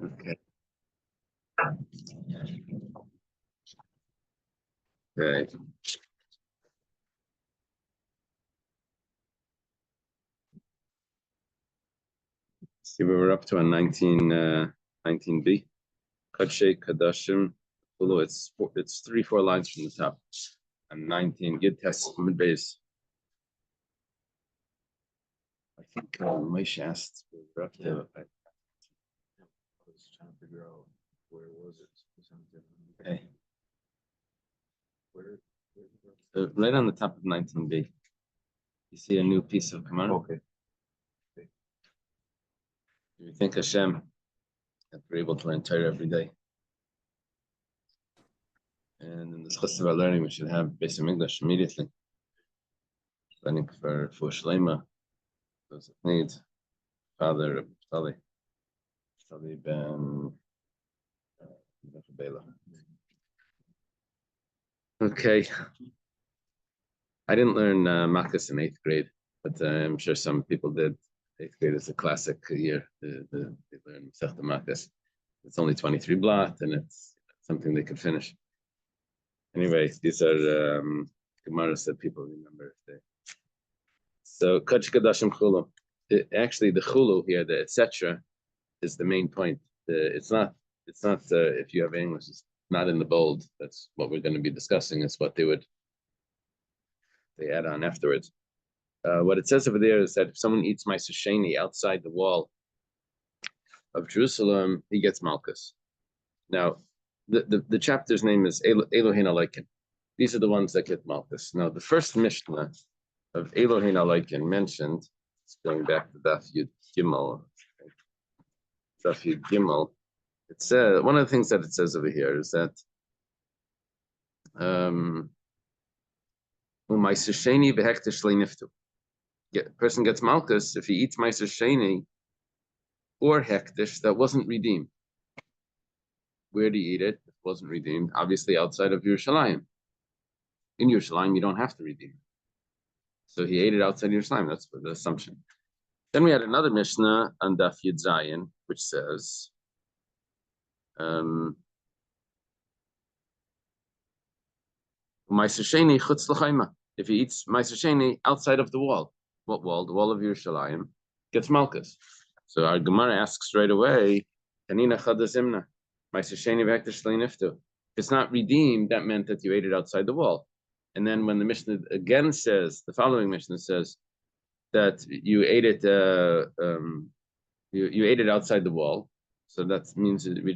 Okay. Okay. See, we were up to on 19B. Kadshe Kadashim. Although it's 3-4 lines from the top. And 19 Gid Test mid base. I think Moshe asked we were up to. I was trying to figure out where was it. Okay. Where Right on the top of 19B. You see a new piece of command. Okay. You think Hashem that we're able to learn Torah every day. And in the schus of our learning, we should have Beis Hamikdash immediately. Learning for Shlema, those that need. Father Tali Ben Bela. Okay. I didn't learn Makkos in 8th grade, but I'm sure some people did. 8th grade is a classic year. They learn Masechta Makkos. It's only 23 blot, and it's something they could finish. Anyway, these are Gemaras that people remember. So Kach Kadashim Chulu. Actually, the Chulu here, the etc., is the main point. It's not. If you have English, it's not in the bold. That's what we're going to be discussing. It's what they add on afterwards. What it says over there is that if someone eats Ma'aser Sheni outside the wall of Jerusalem, he gets Malchus. Now, the chapter's name is Elohein Aleikin. These are the ones that get Malchus. Now, the first Mishnah of Elohein Aleikin mentioned, it's going back to Daf Yud Gimel. Daf Yud Gimel. It says, one of the things that it says over here is that person gets Malchus if he eats Ma'aser Sheni or Hektish that wasn't redeemed. Where do you eat it? It wasn't redeemed. Obviously, outside of Yerushalayim. In Yerushalayim, you don't have to redeem it. So he ate it outside Yerushalayim. That's the assumption. Then we had another Mishnah on Daf Yud Zayin, which says, Ma'aser Sheni chutz l'chayma. If he eats Ma'aser Sheni outside of the wall, what wall? The wall of Yerushalayim, gets Malchus. So our Gemara asks right away, Tanina chadazimna. If it's not redeemed, that meant that you ate it outside the wall. And then when the Mishnah again says, the following Mishnah says that you ate it, you ate it outside the wall. So that means that we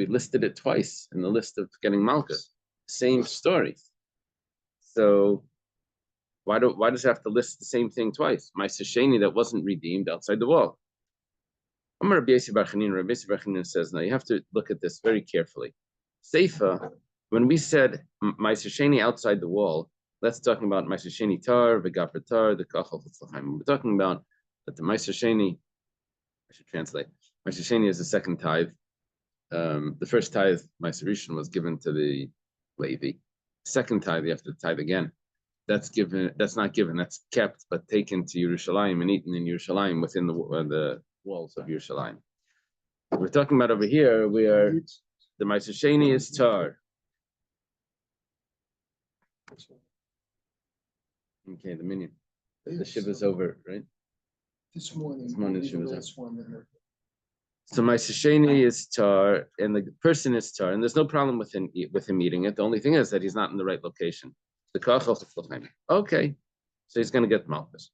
listed it twice in the list of getting Malchus. Same story. So why does it have to list the same thing twice? Ma'aser Sheni that wasn't redeemed outside the wall. Rabbi Yossi Bar Chanina says, now you have to look at this very carefully. Seifa, when we said Ma'aser Sheni outside the wall, that's talking about Ma'aser Sheni tar, v'gafra tar, the kachal chutz. We're talking about that the Ma'aser Sheni, I should translate, Ma'aser Sheni is the second tithe. The first tithe, Ma'aser Rishon, was given to the Levi. Second tithe, you have to tithe again. That's not given, that's kept, but taken to Yerushalayim and eaten in Yerushalayim within the walls of Yerushalayim. We're talking about over here where the Ma'aser Sheni is tar. Okay, the minion. The shiva is over, right? This morning the shiva is over. So Ma'aser Sheni is tar, and the person is tar, and there's no problem with him eating it. The only thing is that he's not in the right location. Okay, so he's going to get Malchus.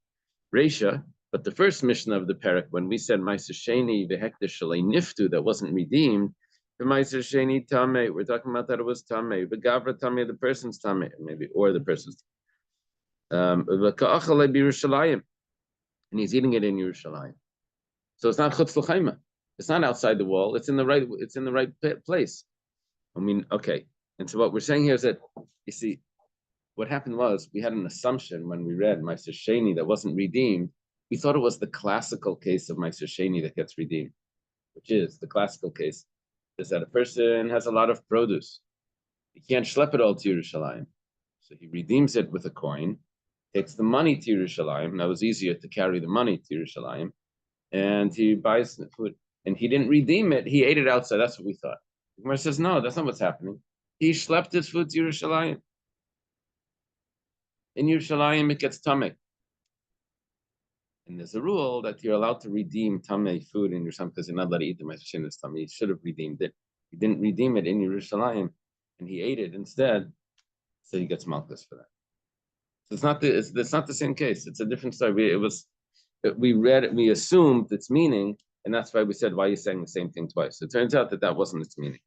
Reisha, but the first Mishnah of the parak, when we said Ma'aser Sheni v'hektish shalei niftu, that wasn't redeemed, the Ma'aser Sheni tamei, we're talking about that it was tamei. The gavra tamei, the person's tamei, maybe, or the person's. And he's eating it in Yerushalayim. So it's not chutz l'chayma. It's not outside the wall. It's in the right place. I mean, okay. And so what we're saying here is that, you see, what happened was we had an assumption when we read Ma'aser Sheni that wasn't redeemed. We thought it was the classical case of Ma'aser Sheni that gets redeemed, which is the classical case is that a person has a lot of produce. He can't schlep it all to Yerushalayim. So he redeems it with a coin, takes the money to Yerushalayim. Now it was easier to carry the money to Yerushalayim, and he buys the food. and he didn't redeem it, he ate it outside. That's what we thought. The Gemara says, no, that's not what's happening. He schlepped his food to Yerushalayim. In Yerushalayim, it gets tamei. And there's a rule that you're allowed to redeem tamei food in Yerushalayim because you're not allowed to eat the Ma'aser Sheni tamei. He should have redeemed it. He didn't redeem it in Yerushalayim, and he ate it instead, so he gets Makkos for that. So it's not the same case. It's a different story. We read it, we assumed its meaning, and that's why we said, why are you saying the same thing twice? It turns out that wasn't its meaning.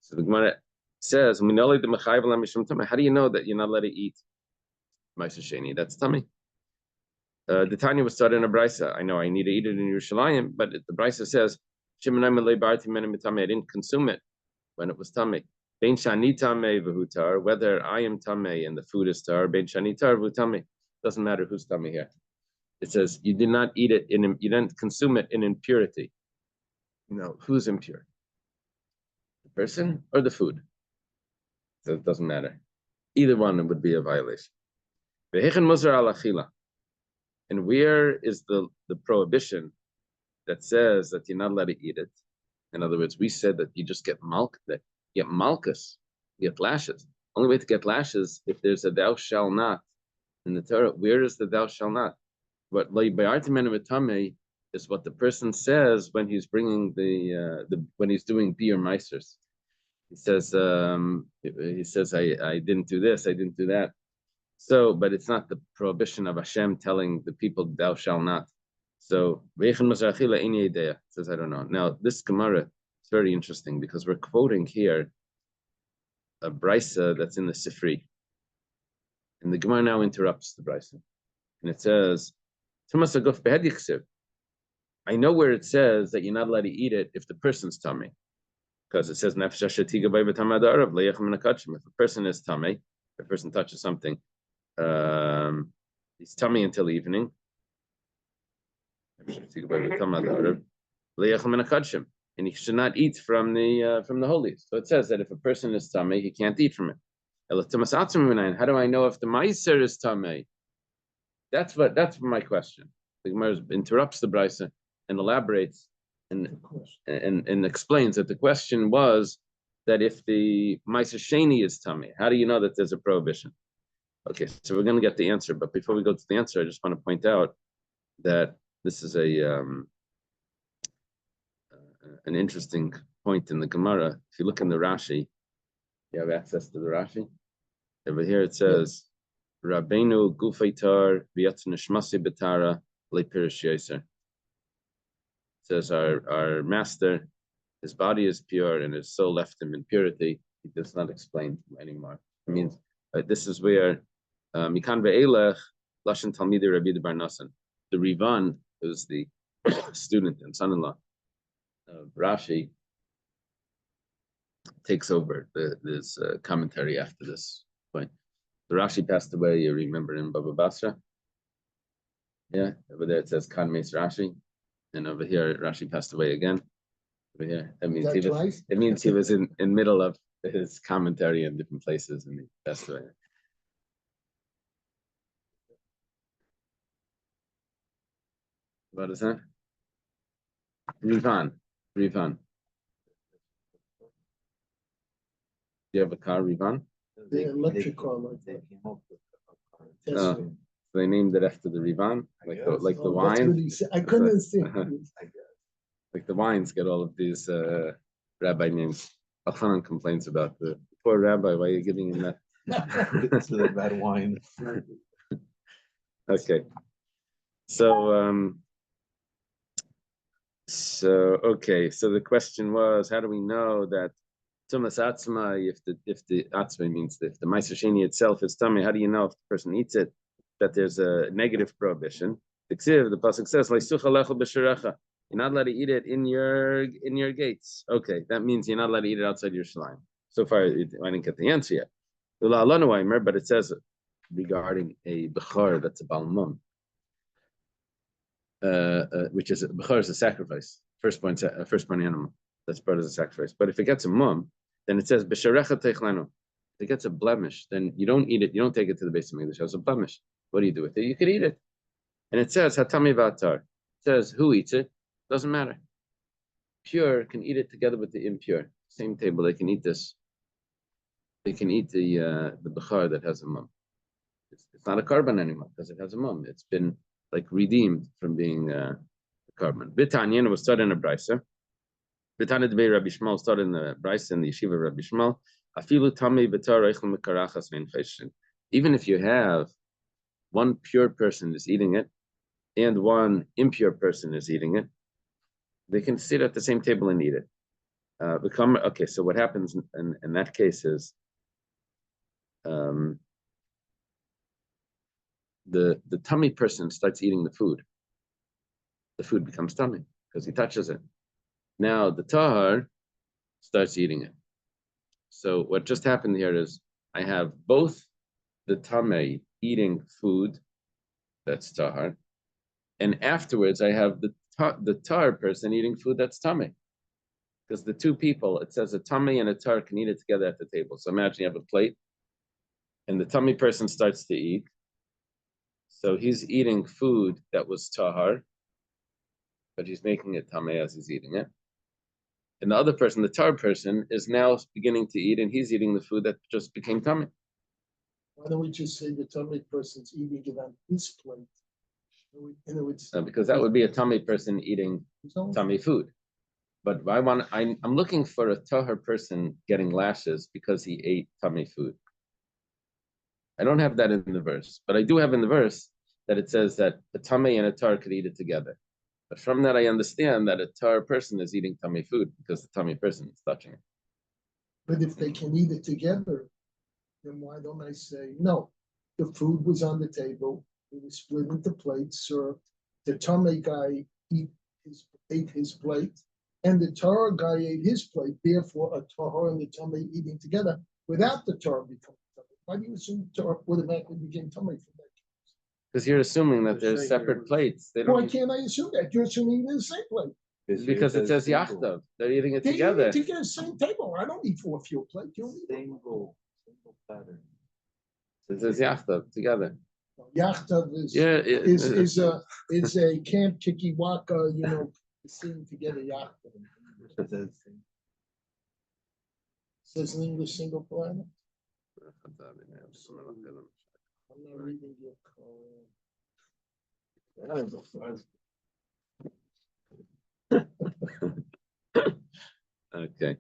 So the Gemara says, how do you know that you're not allowed to eat Ma'aser Sheni? That's tummy. The Tanya was started in a brisa. I know I need to eat it in Yerushalayim, but the brisa says, I didn't consume it when it was tummy. Whether I am tummy and the food is tar, doesn't matter who's tummy here. It says you did not eat it you didn't consume it in impurity. Who's impure? The person or the food? So it doesn't matter. Either one would be a violation. And where is the prohibition that says that you're not allowed to eat it? In other words, we said that you just get that you get malchus, you get lashes. Only way to get lashes if there's a thou shall not in the Torah. Where is the thou shall not? What is what the person says when he's bringing when he's doing beer meisters. He says I didn't do this, I didn't do that. So, but it's not the prohibition of Hashem telling the people thou shall not. So it says I don't know. Now this Gemara is very interesting because we're quoting here a brisa that's in the Sifri, and the Gemara now interrupts the brisa, and it says, I know where it says that you're not allowed to eat it if the person's tummy, because it says if a person is tummy, if a person touches something, he's tummy until evening. And he should not eat from the holies. So it says that if a person is tummy, he can't eat from it. How do I know if the meiser is tummy? That's my question. The Gemara interrupts the brisa and elaborates and explains that the question was that if the meiser sheni is tummy, how do you know that there's a prohibition? Okay, so we're going to get the answer, but before we go to the answer, I just want to point out that this is an interesting point in the Gemara. If you look in the Rashi, you have access to the Rashi. Over here it says, Rabbeinu gufeitar v'yatz nishmasi betara le'pirish yoser. It says our master, his body is pure and his soul left him in purity. He does not explain anymore. It means this is where Mikan ve'elech lashon talmidei Rabbi Bar Nasan. The Rivan, who's the student and son-in-law of Rashi, takes over this commentary after this point. The Rashi passed away, you remember, in Baba Basra. Yeah, over there it says Kan Meis Rashi, and over here Rashi passed away again. Over here, it means he was in middle of his commentary in different places, and he passed away. What is that? Rivan. Do you have a car, Rivan? The electric car, So they named it after the Rivan, like the wine. I couldn't see. Like the wines get all of these rabbi names. Al-Hanan complains about the poor rabbi. Why are you giving him that? It's really bad wine. Okay. So so the question was, how do we know that tumas atzma, if the atzma means if the ma'aser sheni itself is tummy, how do you know if the person eats it that there's a negative prohibition? The pasuk says, you're not allowed to eat it in your gates. Okay, that means you're not allowed to eat it outside your shrine. So far, I didn't get the answer yet. But it says regarding a bechor that's a balmum, which is bechor is a sacrifice, firstborn animal. That's part of the sacrifice. But if it gets a mum, then it says b'sharecha techlanu. If it gets a blemish, then you don't eat it. You don't take it to the base of Mikdash. It has a blemish. What do you do with it? You could eat it. And it says hatami v'atar. It says who eats it. Doesn't matter. pure can eat it together with the impure. Same table, they can eat this. They can eat the bechar that has a mum. It's not a carbon anymore because it has a mum. It's been like redeemed from being a carbon. Bitanyan was started in a brisa. Bitana debei Rabbi Shmuel started in the brisa in the yeshiva of Rabbi Shmuel. Afilu tamei b'tar reichel mekarachas vein cheshin. Even if you have one pure person is eating it and one impure person is eating it, they can sit at the same table and eat it. Okay, so what happens in that case is the tummy person starts eating the food. The food becomes tummy because he touches it. Now the tahar starts eating it. So what just happened here is I have both the tummy eating food that's tahar, and afterwards I have the tar person eating food that's tummy. Because the two people, it says a tummy and a tar can eat it together at the table. So imagine you have a plate, and the tummy person starts to eat. So he's eating food that was tahar, but he's making it tummy as he's eating it. And the other person, the tar person, is now beginning to eat, and he's eating the food that just became tummy. Why don't we just say the tummy person's eating it on his plate? Because that would be a tummy person eating tummy food. But I'm looking for a tahar person getting lashes because he ate tummy food. I don't have that in the verse, but I do have in the verse that it says that a tummy and a tar could eat it together. But from that, I understand that a tar person is eating tummy food because the tummy person is touching it. But if they can eat it together, then why don't I say, no, the food was on the table, it was split into plates, served, the tummy guy ate his plate, and the tar guy ate his plate, therefore a tar and the tummy eating together without the tar becoming tummy. Why do you assume tar automatically became tummy from that? Because you're assuming that there's separate plates. Why can't I assume that? You're assuming they're the same plate. Because it says yachtav. They're eating it together. They eat together, same table. I don't eat 4 fuel plate. You eat Single pattern. It says yachtav together. Yachtav is a Camp Kikiwaka, sitting together yachtav. Says in English single planet. I'm not reading your code. Okay.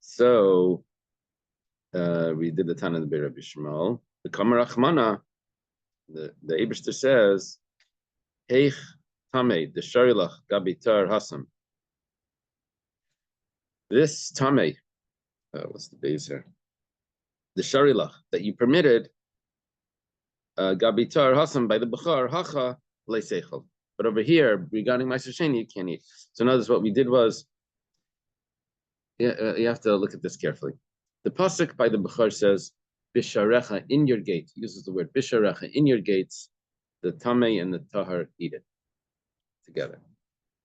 So we did the Tana of the Rabbi Shmuel. The Kamar Achmana, the Eibishter says, Heich Tamei, the Sharilach Gabitar Hasam. This Tamei, what's the base here? The Sharilach that you permitted, Gabitar Hasam by the Bukhar, Hacha Leisechel. But over here, regarding Meiser Sheni, you can't eat. So notice what we did was, you have to look at this carefully. The pasuk by the Bukhar says, Bisharecha, in your gate, uses the word Bisharecha, in your gates, the Tamei and the Tahar eat it together.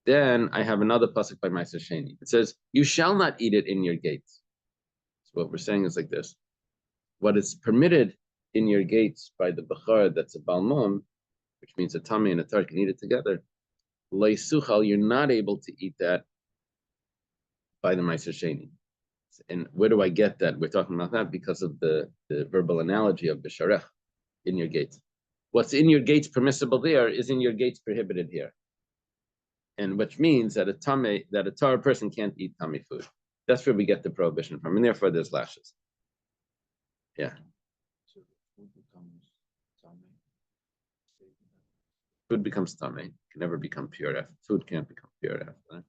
Then I have another pasuk by Meiser Sheni. It says, you shall not eat it in your gates. So what we're saying is like this. What is permitted in your gates by the Bukhar that's a Balmum, which means a tummy and a tar can eat it together. Leisuchal, you're not able to eat that by the Meiser Sheni. And where do I get that? We're talking about that because of the verbal analogy of Bisharech, in your gates. What's in your gates permissible there is in your gates prohibited here. And which means that a tar person can't eat tummy food. That's where we get the prohibition from, and therefore there's lashes. Yeah. Food becomes tummy. Can never become pure. Food can't become pure after.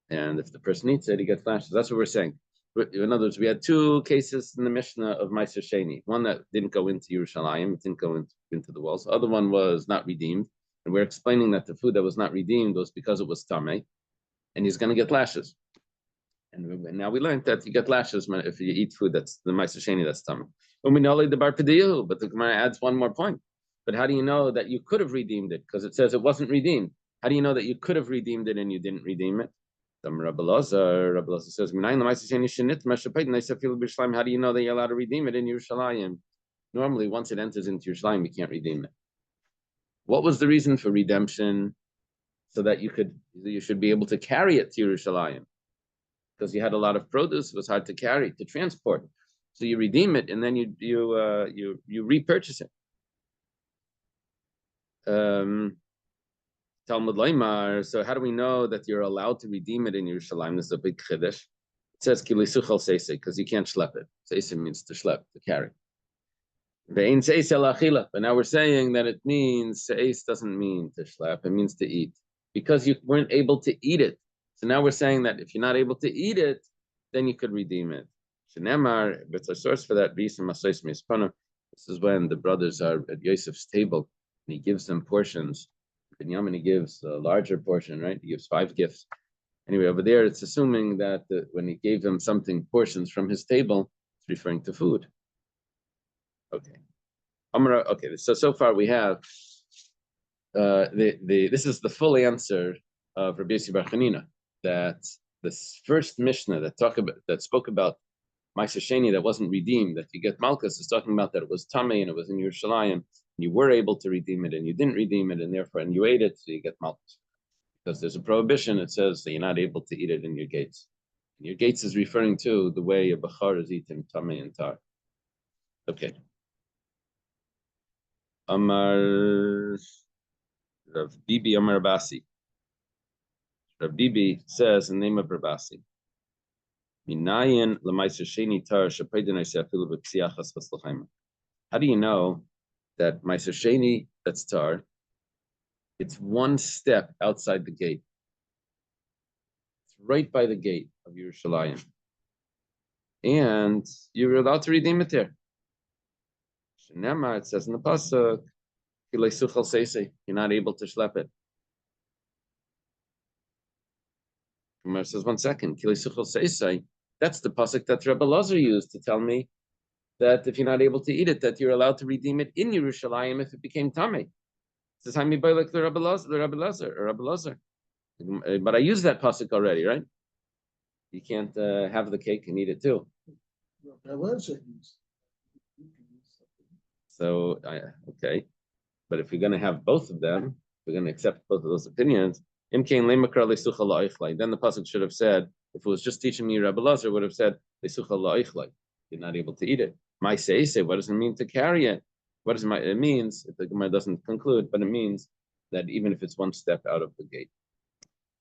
And if the person eats it, he gets lashes. That's what we're saying. In other words, we had 2 cases in the Mishnah of Meiser Sheni. One that didn't go into Yerushalayim, it didn't go into the walls. The other one was not redeemed. And we're explaining that the food that was not redeemed was because it was tamei, and he's going to get lashes. And now we learned that you get lashes if you eat food that's the Meiser Sheni that's tamei. But the Gemara adds one more point. But how do you know that you could have redeemed it? Because it says it wasn't redeemed. How do you know that you could have redeemed it and you didn't redeem it? Rabbi Lazar says, how do you know that you're allowed to redeem it in Yerushalayim? Normally, once it enters into Yerushalayim, you can't redeem it. What was the reason for redemption? so that you should be able to carry it to Yerushalayim. Because you had a lot of produce, it was hard to carry, to transport. So you redeem it and then you repurchase it. Talmud Leimar. So how do we know that you're allowed to redeem it in Yerushalayim? This is a big chiddush. It says kilisuchal seise because you can't schlep it. Seise means to schlep, to carry. Ve'ein seise la'achila. But now we're saying that it means seis doesn't mean to schlep; it means to eat because you weren't able to eat it. So now we're saying that if you're not able to eat it, then you could redeem it. Shenemar, it's a source for that. This is when the brothers are at Yosef's table and he gives them portions. Binyamin gives a larger portion, right? He gives 5 gifts. Anyway, over there, it's assuming that when he gave them something, portions from his table, it's referring to food. Okay. Okay, so far we have this is the full answer of Rabbi Yossi Bar Chanina, that this first Mishnah that spoke about Ma'aser Sheni that wasn't redeemed, that you get Malkus, is talking about that it was Tamei and it was in Yerushalayim, and you were able to redeem it and you didn't redeem it, and therefore, and you ate it, so you get Malkus. Because there's a prohibition, it says that you're not able to eat it in your gates. And your gates is referring to the way a Bachar is eaten, Tamei and Tar. Okay. Amar Rav Bibi Amar Rabasi. Rav Bibi says in the name of Rabasi, Minayin l'maiser sheni tar shapaydin afilu b'ksiachas v'slachayim. How do you know that maiser sheni, that's tar, it's one step outside the gate? It's right by the gate of Yerushalayim. And you're allowed to redeem it there. Shenema, it says in the pasuk, you're not able to schlep it. Gemara says, 1 second, that's the pasuk that Rabbi Lazar used to tell me that if you're not able to eat it, that you're allowed to redeem it in Yerushalayim if it became tamei. It says, "Haimi like the Rabbi Lazar." But I used that pasuk already, right? You can't have the cake and eat it too. So, okay. But if you're going to have both of them, we're going to accept both of those opinions. Then the pasuk should have said, if it was just teaching me, Rabbi Lazar would have said, you're not able to eat it. My say, what does it mean to carry it? What does it means? If the Gemara doesn't conclude, but it means that even if it's one step out of the gate.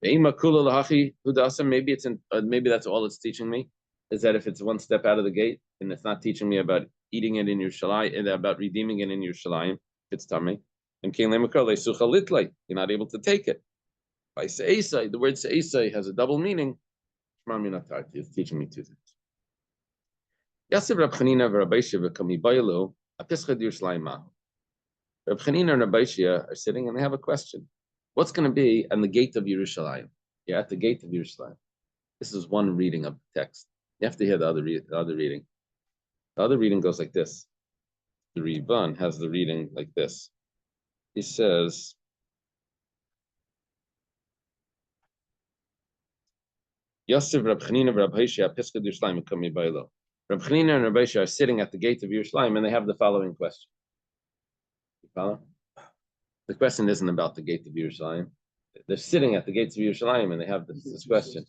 Maybe that's all it's teaching me, is that if it's one step out of the gate, and it's not teaching me about eating it in Yerushalayim, and about redeeming it in Yerushalayim, it's tamei. And you're not able to take it. By seisai, the word seisai has a double meaning. It's teaching me 2 things. Yasser Rab Chanina v'Rabbi Shia v'Kami Bayelu apischad Yerushalayim mahu. Rab Chanina and Rabbi Shia are sitting and they have a question. What's going to be on the gate of Yerushalayim? You're at the gate of Yerushalayim. This is one reading of the text. You have to hear the other reading. The other reading goes like this. The Rivan has the reading like this. He says, Yosef Rab Chanina Rab Hoshea Piskad Yerushalayim Kami Baylo. Rab Chanina and Rab Hoshea are sitting at the gate of Yerushalayim and they have the following question. You follow? The question isn't about the gate of Yerushalayim. They're sitting at the gates of Yerushalayim and they have this question.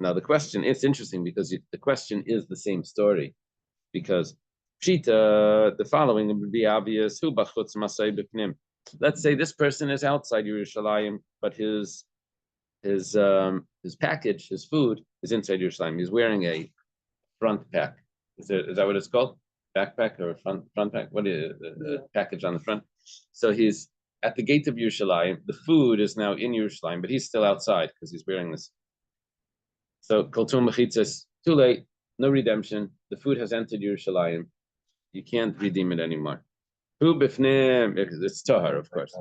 Now the question, it's interesting because the question is the same story. Because Pshita, the following would be obvious. Hu b'chutz masay b'pnim. Let's say this person is outside Yerushalayim, but his package, his food, is inside Yerushalayim. He's wearing a front pack. Is that what it's called? Backpack or front pack? What is the package on the front? So he's at the gate of Yerushalayim. The food is now in Yerushalayim, but he's still outside because he's wearing this. So Koltum Mechitzas, too late, no redemption. The food has entered Yerushalayim. You can't redeem it anymore. Hu b'fnim, it's tahar, of course.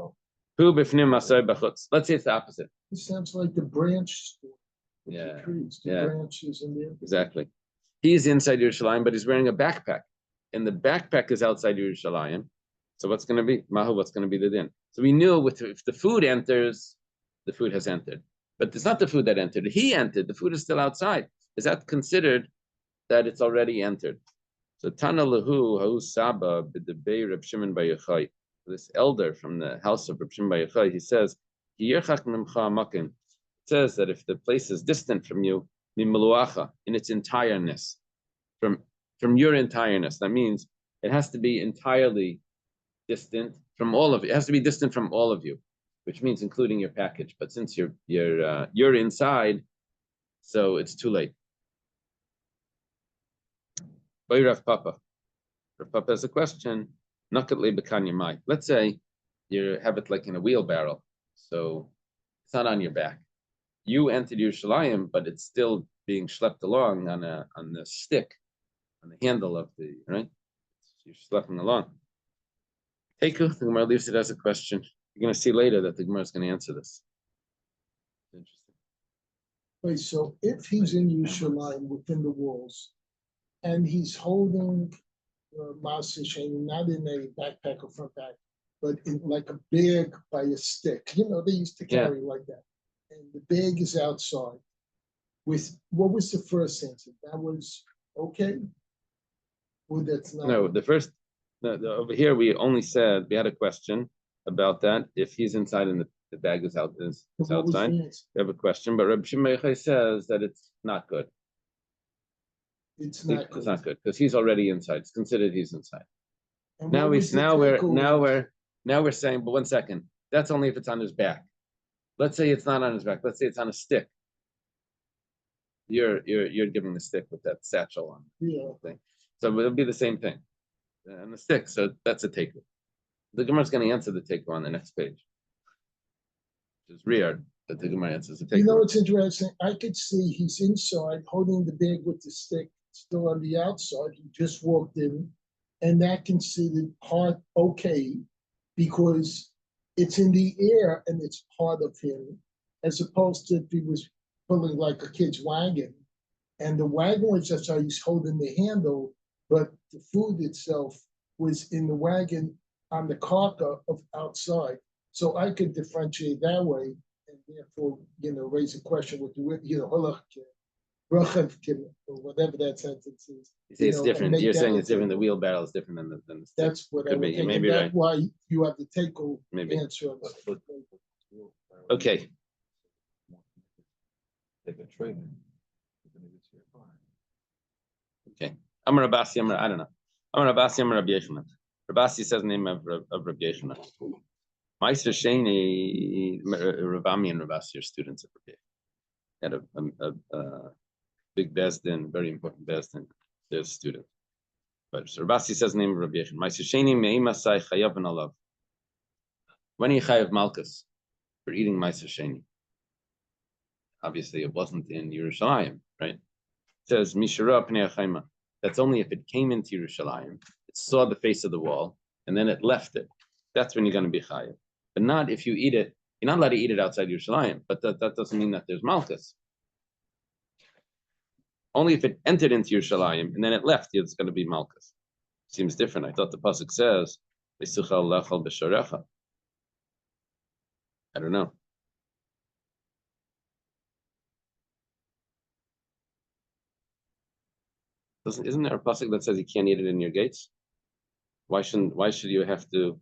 Hu b'fnim masay b'chutz. Let's say it's the opposite. It sounds like the branch store. Yeah, Branches in there. Exactly. He is inside Yerushalayim, but he's wearing a backpack, and the backpack is outside Yerushalayim. So what's going to be mahu? What's going to be the din? So we knew if the food enters, the food has entered, but it's not the food that entered. He entered. The food is still outside. Is that considered that it's already entered? So Tana Lahu Hau Saba b'debei Reb Shimon Bar Yochai. This elder from the house of Reb Shimon Bar Yochai, he says It says that if the place is distant from you, in its entireness, from your entireness, that means it has to be entirely distant from all of you. It has to be distant from all of you, which means including your package. But since you're inside, so it's too late. Rav Papa has a question. Let's say you have it like in a wheelbarrow, so it's not on your back. You entered Yerushalayim, but it's still being schlepped along on the stick, on the handle of the right. You're schlepping along. Teiku, the Gemara leaves it as a question. You're going to see later that the Gemara is going to answer this. Interesting. Wait, so if he's in Yerushalayim within the walls, and he's holding Maaseh Sheni not in a backpack or front bag, but in like a bag by a stick. They used to carry like that. And the bag is outside. With what was the first answer? That was okay? Or that's not? No, the first, over here we only said, we had a question about that. If he's inside and the bag is outside, we have a question. But Rabbi Shimon says that it's not good. It's not good. It's not good because he's already inside. It's considered he's inside. And Now we're saying, but 1 second. That's only if it's on his back. Let's say it's not on his back. Let's say it's on a stick. You're giving the stick with that satchel on. Yeah. Thing. So it'll be the same thing. And the stick. So that's a takeaway. The Gemara is going to answer the takeaway on the next page. Which is weird that the Gemara answers the takeaway. It's interesting. I could see he's inside holding the bag with the stick still on the outside. He just walked in, and that considered part okay because it's in the air and it's part of him, as opposed to if he was pulling like a kid's wagon, and the wagon was just how he's holding the handle, but the food itself was in the wagon on the karka of outside. So I could differentiate that way, and therefore, raise a question with the or whatever that sentence is. You say it's different. You're saying it's different. The wheelbarrow is different than the stick. That's what could I be. would You may think. be That's right. why you have the take-home Maybe. answer on that. Okay. Take a trade. Okay. Amar Rabasi, I don't know. Amar Rabasi, Amar Rabbi Yeshua. Rabasi says the name of Rabbi Yeshua. Meister Sheni, Ravami and Rabasi are students of Rabbi Yeshua. Had a big bezdin, very important bezdin. They're students. But so Rabasi says the name of Rabbi Yeshua. Meister Sheni meimasai chayav and alav. When he chayav malchus for eating Meister Sheni. Obviously, it wasn't in Yerushalayim, right? It says Mishara Pnei Chaima. That's only if it came into Yerushalayim, it saw the face of the wall, and then it left it. That's when you're going to be chayav. But not if you eat it. You're not allowed to eat it outside Yerushalayim. But that doesn't mean that there's malchus. Only if it entered into Yerushalayim and then it left, it's going to be malchus. Seems different. I thought the pasuk says V'suchal lechal b'sharecha. I don't know. Isn't there a pasuk that says you can't eat it in your gates? Why should you have to?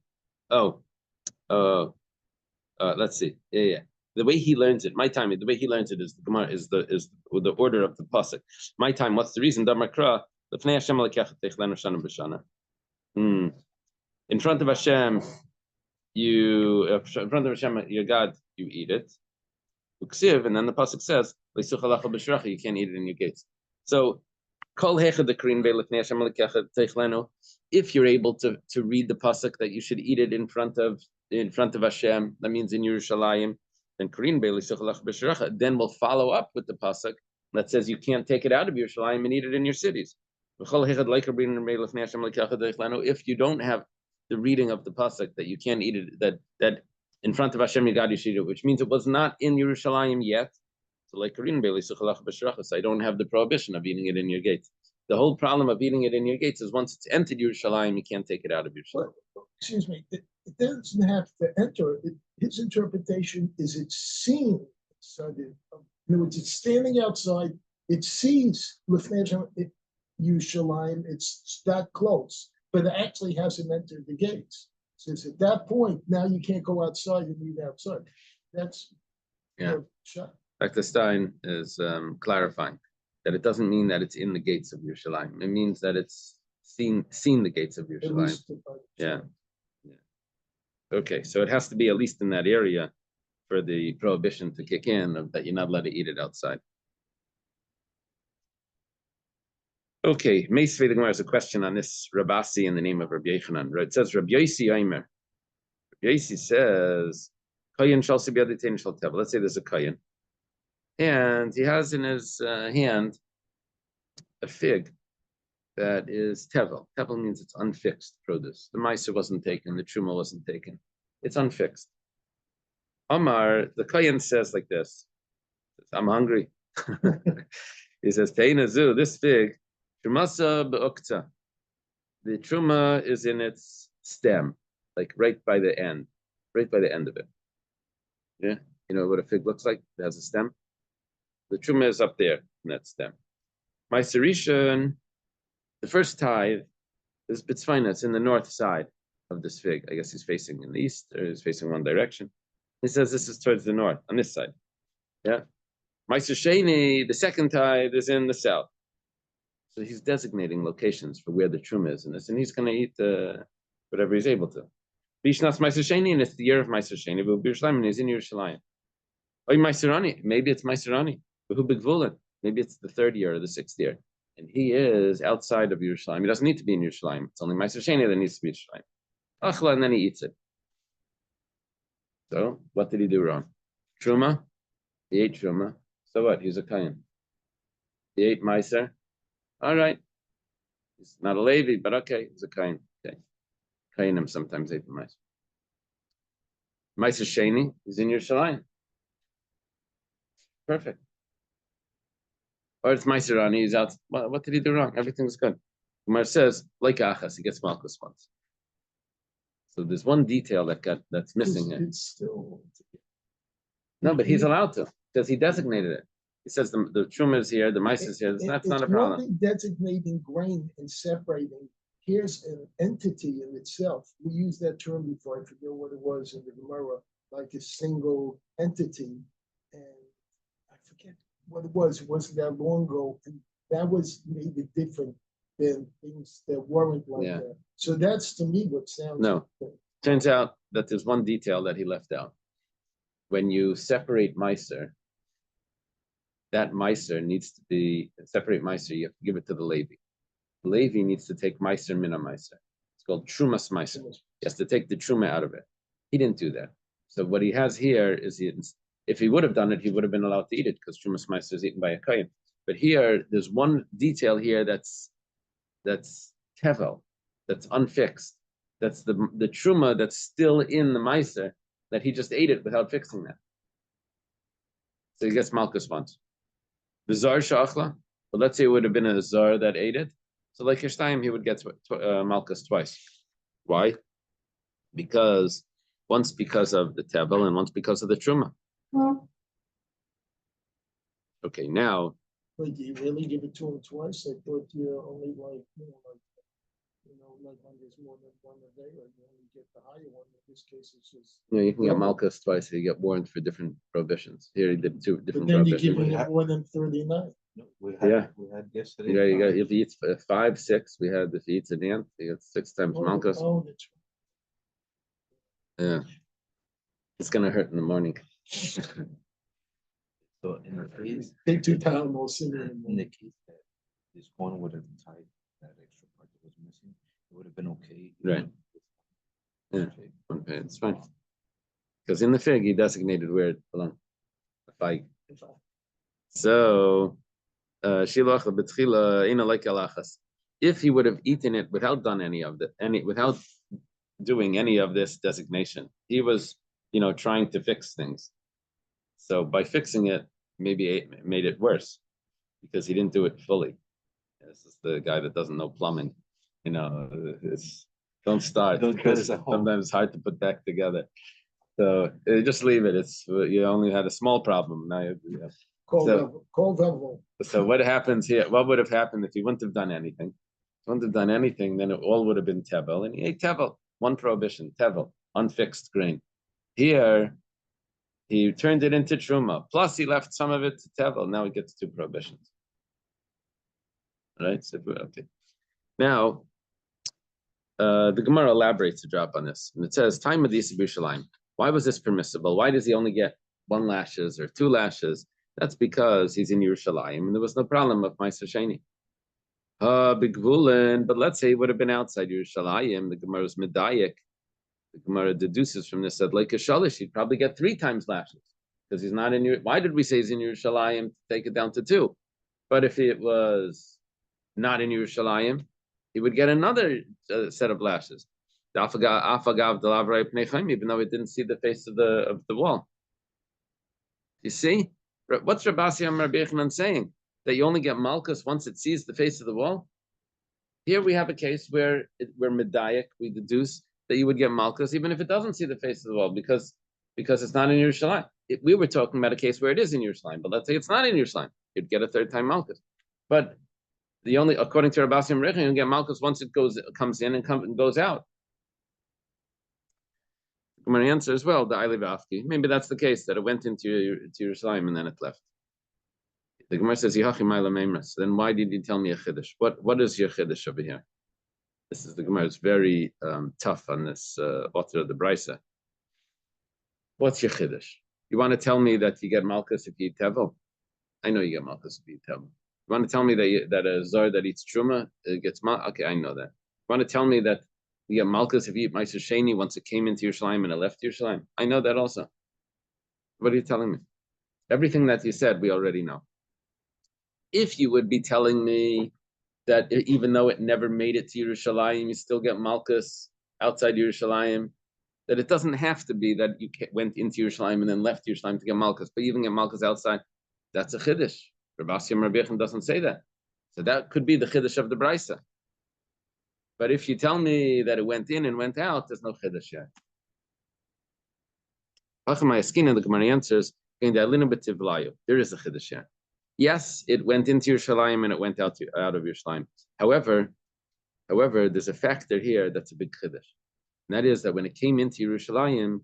Let's see. Yeah. The way he learns it, my time. The way he learns it is the Gemara is the order of the pasuk. My time. What's the reason? In front of Hashem, in front of Hashem, your God, you eat it. And then the pasuk says, you can't eat it in your gates. So. If you're able to read the pasuk that you should eat it in front of Hashem, that means in Yerushalayim, then we'll follow up with the pasuk that says you can't take it out of Yerushalayim and eat it in your cities. If you don't have the reading of the pasuk that you can't eat it, that in front of Hashem your God you should eat it, which means it was not in Yerushalayim yet. So like I don't have the prohibition of eating it in your gates. The whole problem of eating it in your gates is once it's entered Yerushalayim, you can't take it out of Yerushalayim. Excuse me, it doesn't have to enter. His interpretation is it's seen. So in other words, it's standing outside. It sees Yerushalayim. It's that close, but it actually hasn't entered the gates. So at that point, now you can't go outside and eat outside. That's. Yeah. your shot. Dr. Stein is clarifying that it doesn't mean that it's in the gates of Yerushalayim. It means that it's seen the gates of At Yerushalayim. least Yeah. Okay, so it has to be at least in that area for the prohibition to kick in of that you're not allowed to eat it outside. Okay, Meisvei the Gemara has a question on this Rabasi in the name of Rabbi Yechanan. It says Rabbi Yosi Aimer. Rabbi Yosi says, Kayin shall be able to shall tell. Let's say there's a Kayin, and he has in his hand a fig that is tevel. Tevel means it's unfixed produce. The Meiser wasn't taken, the Truma wasn't taken. It's unfixed. Amar, the Kayin says like this. I'm hungry. He says, Teinazu, this fig, Trumasa be'ukta. The Truma is in its stem, like right by the end of it. Yeah, you know what a fig looks like? It has a stem. The Truma is up there in that stem. My Sarishan, the first tithe is Bitzvaina. It's in the north side of this fig. I guess he's facing in the east, or he's facing one direction. He says this is towards the north, on this side. Yeah. My Sheni, the second tithe is in the south. So he's designating locations for where the Truma is in this, and he's going to eat whatever he's able to. Bishnas Meiser Sheni, and it's the year of Meiser Sheni. But Yerushalayim, and he's in Yerushalayim. Oh, Meiserani, maybe it's Meiserani. But who Bigvulan? Maybe it's the third year or the sixth year, and he is outside of Yerushalayim. He doesn't need to be in Yerushalayim. It's only Meiser Sheni that needs to be in Yerushalayim. Achla, and then he eats it. So what did he do wrong? Truma, he ate Truma. So what? He's a Kayin. He ate Meiser. All right. He's not a Levi, but okay, he's a Kayin. Okay. Kayinim sometimes ate the Meiser. Meiser Sheni is in Yerushalayim. Perfect. Or it's Meiserani, he's out. What did he do wrong? Everything's good. Umar says, like Achas, he gets Makkos once. So there's one detail that's missing here. It's still. No, but he's allowed to, because he designated it. He says the Truma is here, the Meiser is here. That's not a problem. It's more than designating grain and separating. Here's an entity in itself. We used that term before. I forget what it was in the Gemara, like a single entity. And I forget what it was. It wasn't that long ago. And that was made it different than things that weren't like that. So that's to me what sounds. No. Turns out that there's one detail that he left out. When you separate Meiser, that Meiser needs to be, separate Meiser, you have to give it to the Levi. The Levi needs to take Meiser Mina Meiser. It's called Trumas Meiser. He has to take the Truma out of it. He didn't do that. So what he has here is, if he would have done it, he would have been allowed to eat it, because Trumas Meiser is eaten by a Kayin. But here, there's one detail here that's tevel, that's unfixed. That's the Truma that's still in the Meiser, that he just ate it without fixing that. So he gets Malkus once. The Zar Shachla, but let's say it would have been a Zar that ate it. So like Hishtayim, he would get Malkus twice. Why? Because once because of the Tevel and once because of the Truma. Okay, now. Wait, do you really give it to him twice? I thought you only like when there's more than one a day, or you only get the higher one. In this case, it's just. Yeah, you can get Malkus twice. You get warned for different prohibitions. Here he did two different But then you prohibitions. give him more than 39. No, we had yesterday. Yeah, you got if he eats 5, 6. We had if he eats at the end, he gets 6 times Malkus. Oh, that's Yeah, it's gonna hurt in the morning. So in the case, Take 2 Tylenols in the case that this one would have tied that extra part that was missing, it would have been okay. Right. Yeah. Okay, it's fine. Because in the fig, he designated where it belonged. The fig. So, Shilach B'tchila Ina like Alachas. If he would have eaten it without without doing any of this designation, he was, trying to fix things. So by fixing it, maybe it made it worse because he didn't do it fully. This is the guy that doesn't know plumbing. Don't start. Sometimes it's hard to put back together. So just leave it. You only had a small problem. Now so what happens here? What would have happened if he wouldn't have done anything? If he wouldn't have done anything, then it all would have been tevel, and he ate tevel. One prohibition: tevel, unfixed grain. Here, He turned it into truma. Plus, he left some of it to tevel. Now he gets 2 prohibitions. Right? So, okay. Now, the Gemara elaborates a drop on this, and it says, "Time of the Yisrael. Why was this permissible? Why does he only get 1 lashes or 2 lashes? That's because he's in Yerushalayim, and there was no problem of Ma'aser Sheni. Big Vulin, but let's say he would have been outside Yerushalayim. The Gemara's medayik. The Gemara deduces from this that like a shalish, he'd probably get 3 times lashes because he's not in your. Why did we say he's in Yerushalayim to take it down to 2? But if it was not in Yerushalayim, he would get another set of lashes. Even though he didn't see the face of the wall. You see, what's Rabasi and Rabbi Yochanan saying? That you only get malchus once it sees the face of the wall? Here we have a case where we're medayik, we deduce that you would get malchus even if it doesn't see the face of the wall because it's not in Yerushalayim. We were talking about a case where it is in Yerushalayim, but let's say it's not in Yerushalayim, you'd get a 3rd time malchus. But the only, according to Rabbi Yochanan, you get malchus once it comes in and goes out. My answer as well, the Eiliv Afki. Maybe that's the case, that it went into Yerushalayim and then it left. The Gemara says, so then why did you tell me a chiddush? What is your chiddush over here? This is the Gemara. It's very tough on this author of the Brisa. What's your chiddush? You want to tell me that you get malchus if you eat tevel? I know you get malchus if you eat tevel. You want to tell me that a zar that eats truma gets malchus? Okay, I know that. You want to tell me that you get malchus if you eat Ma'aser Sheni once it came into Yerushalayim and it left Yerushalayim? I know that also. What are you telling me? Everything that you said, we already know. If you would be telling me that even though it never made it to Yerushalayim, you still get malchus outside Yerushalayim, that it doesn't have to be that you went into Yerushalayim and then left Yerushalayim to get malchus, but you even get malchus outside, that's a chiddush. Rabbi Yochanan doesn't say that. So that could be the chiddush of the Brisa. But if you tell me that it went in and went out, there's no chiddush yet. The Gemara answers, there is a chiddush yet. Yes, it went into Yerushalayim and it went out of Yerushalayim. However, there's a factor here that's a big chiddush. And that is that when it came into Yerushalayim,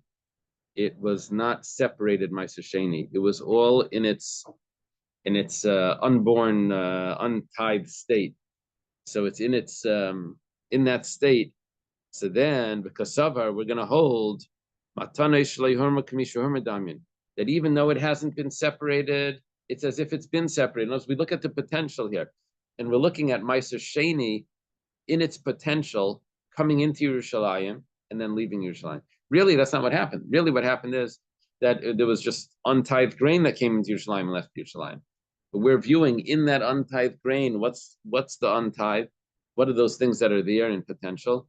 it was not separated Ma'aser Sheni. It was all in its unborn, untithed state. So it's in its in that state. So then, because Savar, we're going to hold that even though it hasn't been separated, it's as if it's been separated. As we look at the potential here, and we're looking at Ma'aser Sheni in its potential coming into Yerushalayim and then leaving Yerushalayim. Really, that's not what happened. Really, what happened is that there was just untithed grain that came into Yerushalayim and left Yerushalayim. But we're viewing in that untithed grain, what's the untithed? What are those things that are there in potential?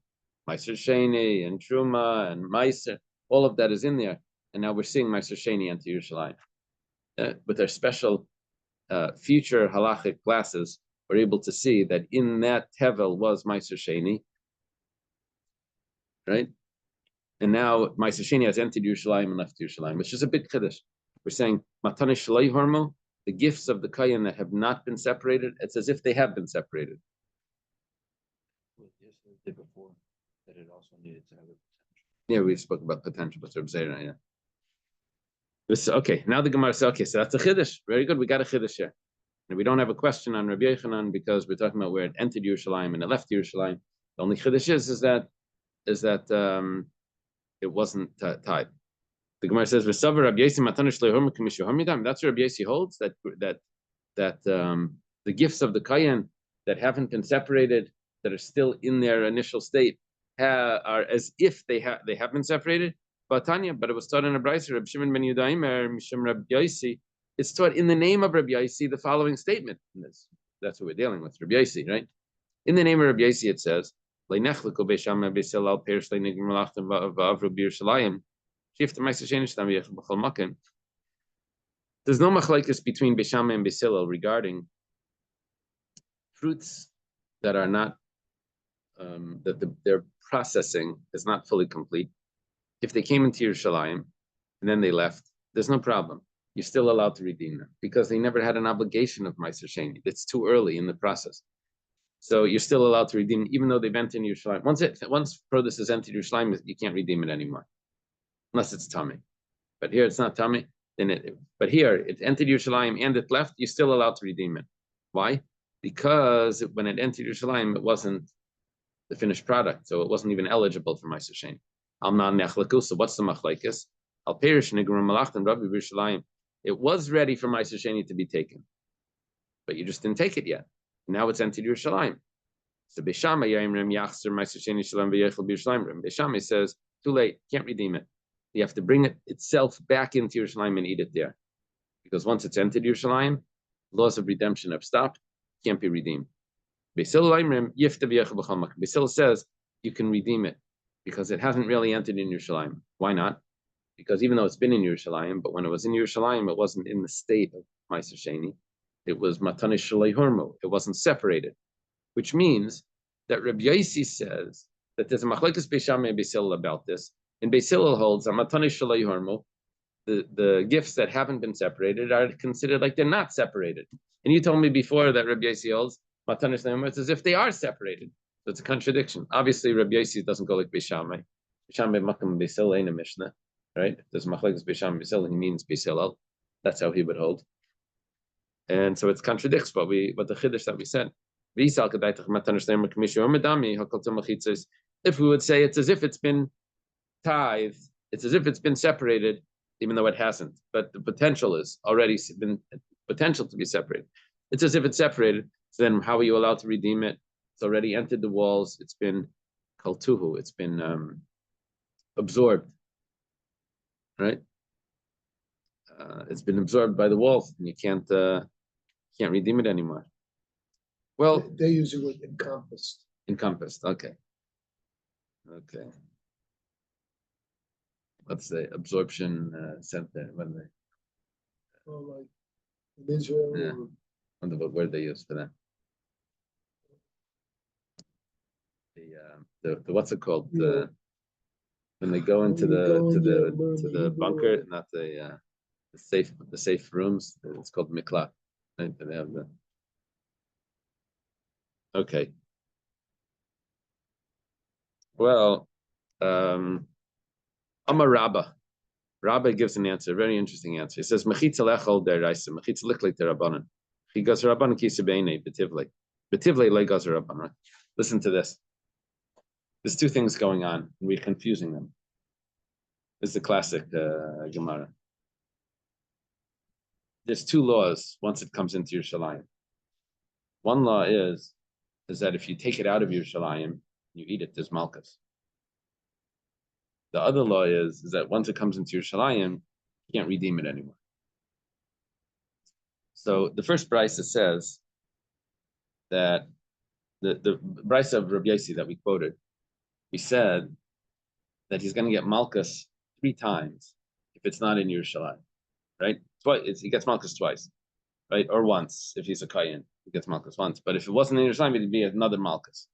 Ma'aser Sheni and Truma and Ma'aser, all of that is in there. And now we're seeing Ma'aser Sheni enter Yerushalayim. With our special future halachic glasses, we're able to see that in that tevel was Ma'aser Sheni, right? And now Ma'aser Sheni has entered Yerushalayim and left Yerushalayim, which is a big chiddush. We're saying Matane Shalai Hormo, the gifts of the Kayan that have not been separated, it's as if they have been separated. Did before that it also needed to have a potential. Yeah, we spoke about potential, but yeah. Okay, now the Gemara says, okay, so that's a chiddush. Very good, we got a chiddush here. And we don't have a question on Rabbi Yochanan because we're talking about where it entered Yerushalayim and it left Yerushalayim. The only chiddush is that it wasn't tied. The Gemara says, that's what Rabbi Yossi holds, that the gifts of the Kayan that haven't been separated, that are still in their initial state, are as if they have been separated. But it was taught in a Brisa, Reb Shimon ben Yudaimer, Mishum Reb Yossi. It's taught in the name of Reb Yossi the following statement. That's what we're dealing with, Reb Yossi, right? In the name of Reb Yossi, it says, there's no machlekes between Beisham and Beis Hillel regarding fruits that are not their processing is not fully complete. If they came into Yerushalayim and then they left, there's no problem. You're still allowed to redeem them because they never had an obligation of Ma'aser Sheni. It's too early in the process. So you're still allowed to redeem, even though they've entered Yerushalayim. Once produce is entered Yerushalayim, you can't redeem it anymore, unless it's tummy. But here it's not tummy. But here it entered Yerushalayim and it left. You're still allowed to redeem it. Why? Because when it entered Yerushalayim, it wasn't the finished product, so it wasn't even eligible for Meiser Sheni. Alman nechlaku. So what's the machlekes? Al perish nigrum malachtim rabbi Yerushalayim. It was ready for Meiser Sheni to be taken, but you just didn't take it yet. Now it's entered Yerushalayim. So Beishama Yaimrim Yachzer Meiser Sheni Shalom V'Yechel B'Yerushalayim. Beishama says too late, can't redeem it. You have to bring it itself back into Yerushalayim and eat it there, because once it's entered Yerushalayim, laws of redemption have stopped, can't be redeemed. Basil says you can redeem it because it hasn't really entered in Yerushalayim. Why not? Because even though it's been in Yerushalayim, but when it was in Yerushalayim, it wasn't in the state of Meiser Sheni. It was Matanish Shalei Hormu. It wasn't separated, which means that Rabbi Yossi says that there's a machlekes Beis Shammai and Beis Hillel about this. And Beis Hillel holds a Matanish Shalei Hormu. The gifts that haven't been separated are considered like they're not separated. And you told me before that Rabbi Yossi holds Matanish Shalei Hormu, it's as if they are separated. So it's a contradiction. Obviously, Rabbi Yossi doesn't go like Beis Shammai. Beis Shammai Makam Beis Hillel ain't a Mishnah, right? If there's machlekes Beis Shammai Beis Hillel, he means Beis Hillel. That's how he would hold. And so it contradicts what the chiddush that we said. If we would say it's as if it's been tithed, it's as if it's been separated, even though it hasn't. But the potential is already been potential to be separated. It's as if it's separated. So then, how are you allowed to redeem it? It's already entered the walls. It's been kaltuhu. It's been absorbed, right? It's been absorbed by the walls, and you can't redeem it anymore. Well, they use it with encompassed. Encompassed. Okay. Let's say absorption center. When they, like in Israel. Yeah. Wonder what word they use for that. The what's it called? Yeah. When they go into the bunker, not the safe rooms. It's called miklat. Right? They have the. Okay. Well, Amar Rabba. Rabba gives an answer, a very interesting answer. He says, Mechitza lechol deraisa, mechitza lichlik derabanan. He goes rabbanan kisabene betivle. Betivle le goes rabbanan. Listen to this. There's two things going on, and we're confusing them. This is the classic Gemara. There's two laws once it comes into Yerushalayim. One law is that if you take it out of Yerushalayim, you eat it, there's malchus. The other law is that once it comes into Yerushalayim, you can't redeem it anymore. So the first brisa says that the brisa of Rabbi Yossi that we quoted, we said that he's going to get malchus 3 times if it's not in Yerushalayim, right? He gets malchus twice, right? Or once if he's a kohen, he gets malchus once. But if it wasn't in Yerushalayim, it'd be another malchus.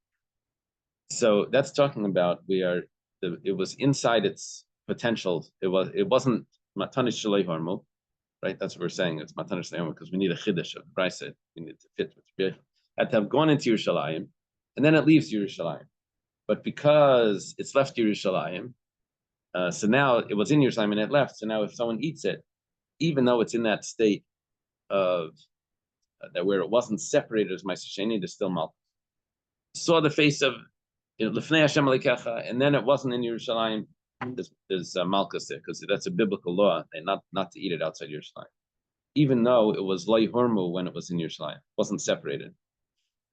So that's talking about it was inside its potential. It wasn't matanish shalei hormu, right? That's what we're saying. It's matanish shalei hormu because we need a chiddush of brisa. We need to fit with had to have gone into Yerushalayim, and then it leaves Yerushalayim. But because it's left Yerushalayim, so now it was in Yerushalayim and it left. So now if someone eats it, even though it's in that state of that where it wasn't separated as Meiser Sheni, there's still malchus. Saw the face of Lefnei Hashem Alikecha, and then it wasn't in Yerushalayim. There's malchus there because that's a biblical law, and not to eat it outside Yerushalayim, even though it was loi hormu when it was in Yerushalayim, it wasn't separated.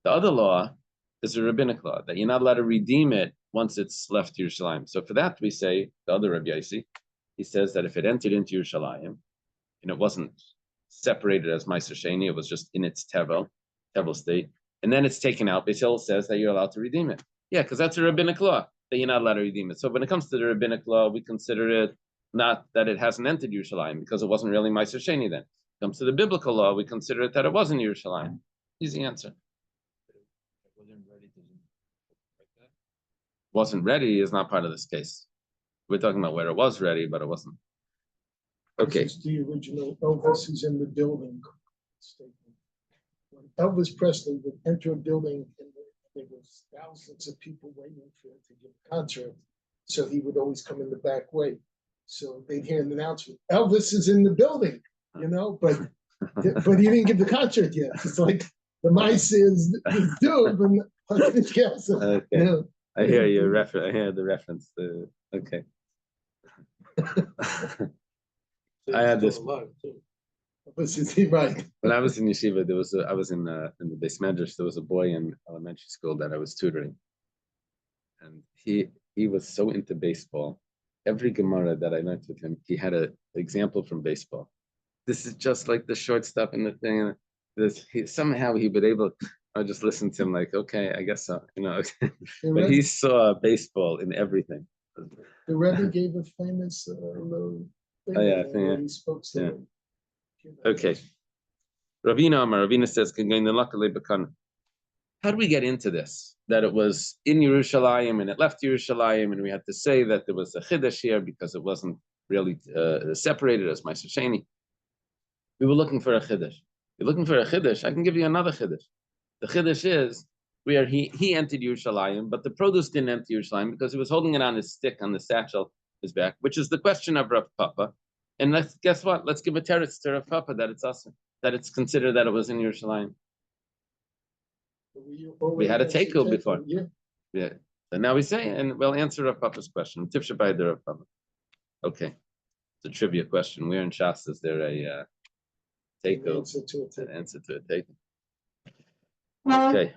The other law is a rabbinic law that you're not allowed to redeem it once it's left Yerushalayim. So for that we say the other Rabbi Yossi, he says that if it entered into Yerushalayim and it wasn't separated as Meiser Sheni, it was just in its tevel state, and then it's taken out, Beis Hillel says that you're allowed to redeem it. Yeah, because that's a rabbinic law that you're not allowed to redeem it. So when it comes to the rabbinic law, we consider it not that it hasn't entered Yerushalayim because it wasn't really Meiser Sheni then. When it comes to the biblical law, we consider it that it was in Yerushalayim. Easy answer. Wasn't ready is not part of this case. We're talking about where it was ready, but it wasn't. Okay. This is the original Elvis is in the building statement. When Elvis Presley would enter a building and there was thousands of people waiting for him to give a concert, so he would always come in the back way. So they'd hear an announcement, Elvis is in the building, but he didn't give the concert yet. It's like the mice is dude, but Okay. I hear you. I hear the reference. Okay. I had this. Right. When I was in yeshiva, I was in the Beis Medrash. There was a boy in elementary school that I was tutoring, and he was so into baseball. Every Gemara that I learned with him, he had an example from baseball. This is just like the shortstop and the thing. Somehow he would able. I just listened to him like, okay, I guess so, But he saw baseball in everything. The Rebbe gave a famous little thing. Oh, yeah, I think, he spoke to him. Okay. Ravina says, how do we get into this? That it was in Yerushalayim and it left Yerushalayim, and we had to say that there was a chiddush here because it wasn't really separated as Ma'aser Sheni. We were looking for a chiddush. You're looking for a chiddush, I can give you another chiddush. The chiddush is where he entered Yerushalayim, but the produce didn't enter Yerushalayim because he was holding it on his stick, on the satchel, his back, which is the question of Rav Papa. And guess what? Let's give a teretz to Rav Papa that it's awesome, that it's considered that it was in Yerushalayim. We had a teiko before. Yeah. So now we say, and we'll answer Rav Papa's question. Tifsha by the Rav Papa. Okay. It's a trivia question. Where in Shas is there a teiko? An answer to a teiko. Okay.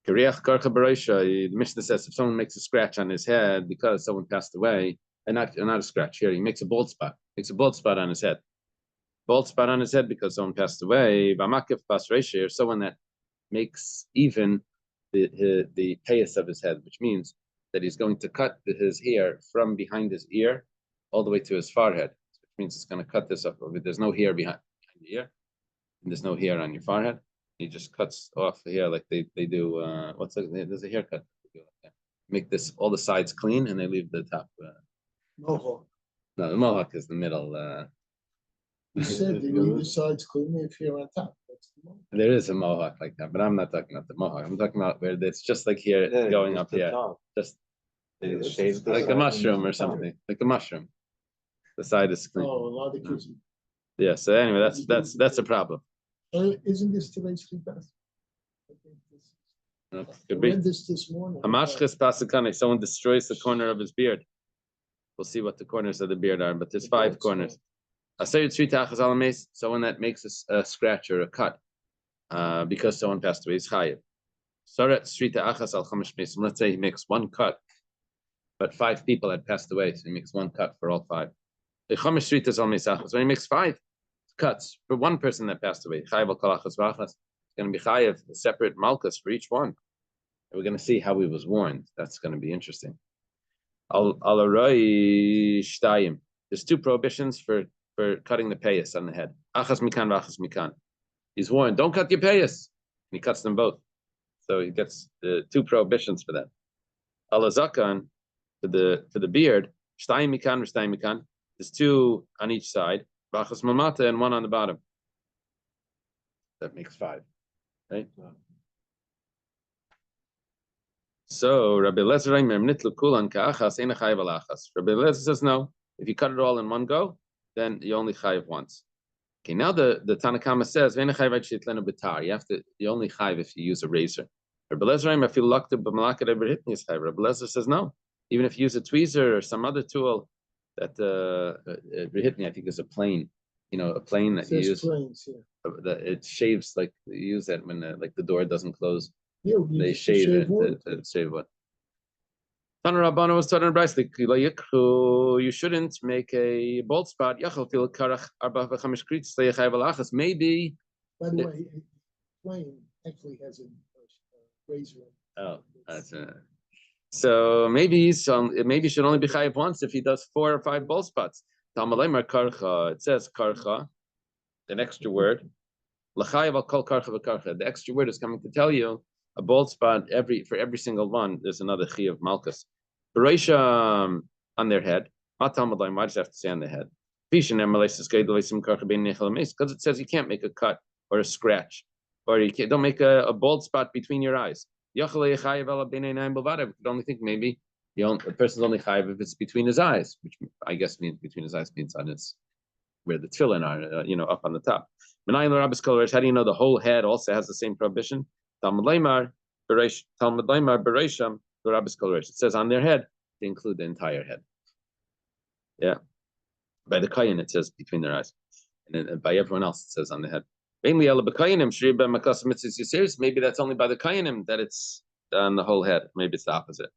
The Mishnah says if someone makes a scratch on his head because someone passed away, and not a scratch here, he makes a bald spot. Makes a bald spot on his head. Bald spot on his head because someone passed away. B'makif bas reisha, or someone that makes even the payas of his head, which means that he's going to cut his hair from behind his ear all the way to his forehead. Which means it's going to cut this up. There's no hair behind the ear, and there's no hair on your forehead. He just cuts off the hair like they do. There's a haircut. Make this all the sides clean, and they leave the top. Mohawk. No, the mohawk is the middle. You said they leave the sides clean if you're on top. There is a mohawk like that, but I'm not talking about the mohawk. I'm talking about where it's just like here, going up here, just like a mushroom or something, like a mushroom. The side is clean. Oh, a lot of kids. Yeah. So anyway, that's a problem. Isn't this today's feedback? Could be. This morning. Someone destroys the corner of his beard. We'll see what the corners of the beard are, but there's 5 corners. Someone that makes a scratch or a cut because someone passed away is chayiv. Let's say he makes 1 cut, but 5 people had passed away, so he makes 1 cut for all 5. When he makes 5 cuts for 1 person that passed away, it's going to be chayiv, a separate malchus for each one. And we're going to see how he was warned. That's going to be interesting. There's 2 prohibitions for cutting the payas on the head. Achas mikan v'achas mikan. He's warned, don't cut your payas. And he cuts them both. So he gets the 2 prohibitions for that. Alazakan, for the beard, shtayim mikan v'shtayim mikan. There's 2 on each side. V'achas mamata and 1 on the bottom. That makes 5. Right? So Rabbi Eliezer says no. If you cut it all in one go, then you only chayiv once. Okay, now the Tanakama says you only chayiv if you use a razor. Rabbi Eliezer says no. Even if you use a tweezer or some other tool that I think is a plane. A plane that you use. Planes, that it shaves, like you use that when like the door doesn't close. Yeah, they shave it to shave what? Tana Rabbana was taught in Braysley, you shouldn't make a bald spot. Maybe. By the way, plane actually has a razor. Oh, that's so maybe maybe should only be chayiv once if he does 4 or 5 bald spots. It says karcha, an extra word. The extra word is coming to tell you a bald spot for every single one. There's another chi of malchus. Bereisha on their head. Why does it have to say on the head? Because it says you can't make a cut or a scratch, or you don't make a bald spot between your eyes. You could only think maybe the person's only chayiv if it's between his eyes, which I guess means between his eyes means on his where the tefillin are, up on the top. How do you know the whole head also has the same prohibition? Talmud Leimar Beresham Rabbis Kol Reish. It says on their head they include the entire head. Yeah, by the kayin it says between their eyes, and then by everyone else it says on the head. Maybe that's only by the kayinim that it's on the whole head. Maybe it's the opposite.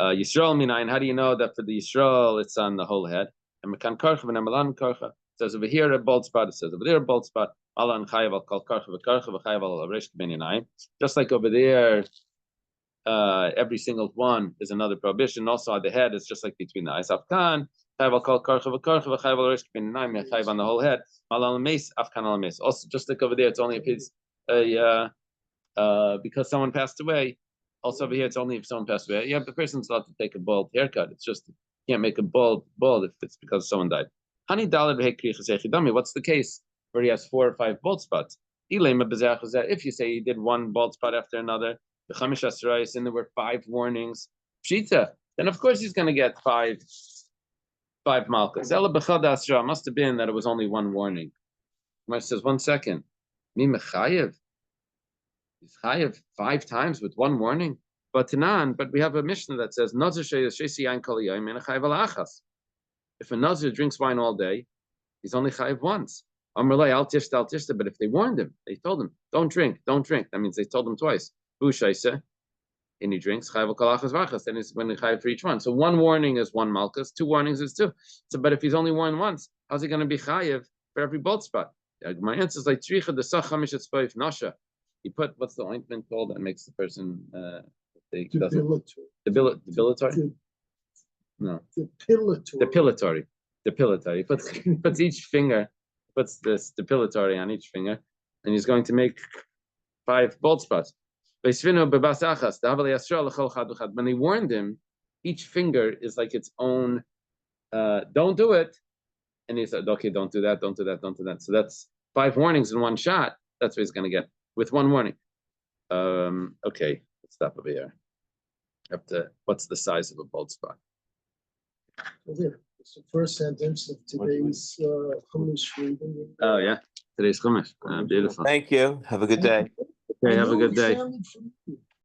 Yisrael minayin. How do you know that for the Yisrael it's on the whole head? And mekan karcha and amalan karcha. It says over here a bald spot. It says over there a bald spot. Alan chayav al kol karcha v'karcha v'chayav al reish k'benyanayim. Just like over there, every single one is another prohibition. Also on the head, it's just like between the eyes. Afkan chayav al kol karcha v'karcha v'chayav al reish k'benyanayim. Chayav on the whole head. Malal meis afkan al meis. Also, just like over there, it's only if it's because someone passed away. Also over here, it's only if someone passed away. Yeah, the person's allowed to take a bald haircut. It's just you can't make a bald if it's because someone died. What's the case where he has 4 or 5 bald spots? If you say he did one bald spot after another, and there were 5 warnings, pshita, then of course he's going to get 5 malchus. Must have been that it was only 1 warning. Gemara says, 1 second. Mi mechayev. He's chayev 5 times with 1 warning. But we have a Mishnah that says, if a Nazir drinks wine all day, he's only chayev once. But if they warned him, they told him, don't drink. That means they told him twice. And he drinks, then he's when he chayev for each one. So 1 warning is 1 malchus, 2 warnings is 2. So, but if he's only warned once, how's he going to be chayev for every bald spot? My answer is like tzricha the sachamish etzpoif nasha. He put, what's the ointment called that makes the person depilatory? No. Depilatory. He puts each finger, puts this depilatory on each finger, and he's going to make 5 bald spots. When they warned him, each finger is like its own, don't do it. And he said, okay, don't do that. So that's 5 warnings in 1 shot. That's what he's going to get with 1 warning. Okay, let's stop over here. Up to what's the size of a bald spot? Here, it's the first sentence of today's Chumash reading. Oh yeah, today's Chumash. Beautiful. Thank you. Have a good day. Okay, have a good day.